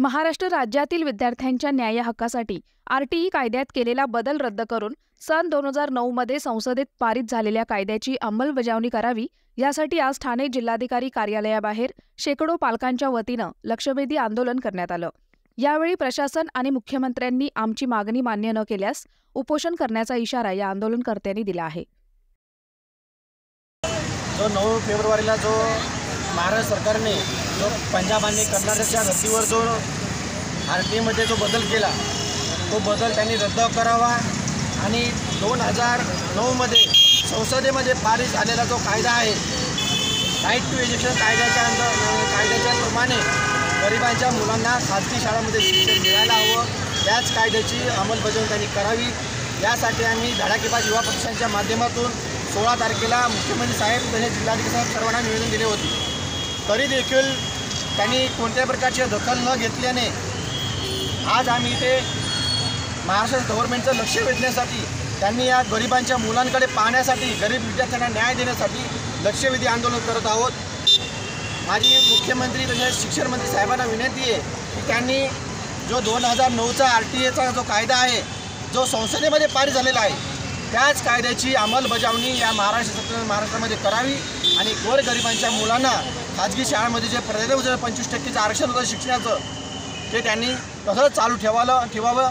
महाराष्ट्र राज्यातील विद्यार्थ्यांच्या न्याय हक्कासाठी आरटीई कायद्यात केलेला बदल रद्द करून सन 2009 मध्ये संसदेत पारित झालेल्या कायद्याची अंमलबजावणी करावी, यासाठी आज ठाणे जिल्हाधिकारी कार्यालयाबाहेर शेकडो पालकांच्या वतीनं लक्षवेधी आंदोलन करण्यात आलं। यावेळी प्रशासन आणि मुख्यमंत्र्यांनी आमची मागणी मान्य न केल्यास उपोषण करण्याचा इशारा या आंदोलनकर्त्यांनी दिला आहे। जो 9 फेब्रुवारीला जो महाराष्ट्र सरकारने जो पंजाब आणि कर्नाटकच्या धर्तीवर जो आरटीईमध्ये जो बदल केला, तो बदल त्यांनी रद्द करावा आणि 2009 मध्ये संसदेमध्ये पारित झालेला जो कायदा आहे, राईट टू एज्युकेशन कायद्याच्या प्रमाणे गरिबांच्या मुलांना खाजगी शाळांमध्ये शिक्षण मिळायला हवं, त्याच कायद्याची अंमलबजावणी त्यांनी करावी। यासाठी आम्ही धडाकेबाज युवा पक्षांच्या माध्यमातून 16 तारखेला मुख्यमंत्री साहेब तसेच जिल्हाधिकारी साहेब सर्वांना निवेदन दिले होते। तरी देखील त्यांनी कोणत्याही प्रकारची दखल न घेतल्याने आज आम्ही इथे महाराष्ट्र गव्हर्नमेंटचं लक्ष वेधण्यासाठी, त्यांनी या गरिबांच्या मुलांकडे पाहण्यासाठी, गरीब विद्यार्थ्यांना न्याय देण्यासाठी लक्षवेधी आंदोलन करत आहोत। माझी मुख्यमंत्री तसेच शिक्षण मंत्री साहेबांना विनंती आहे की त्यांनी जो 2009चा आरटीईचा जो कायदा आहे, जो संसदेमध्ये पारित झालेला आहे, त्याच कायद्याची अंमलबजावणी या महाराष्ट्रामध्ये करावी आणि गोरगरिबांच्या मुलांना खाजगी शाळांमध्ये जे प्रदेश 25% आरक्षण होतं शिक्षणाचं, ते त्यांनी तसंच चालू ठेवावं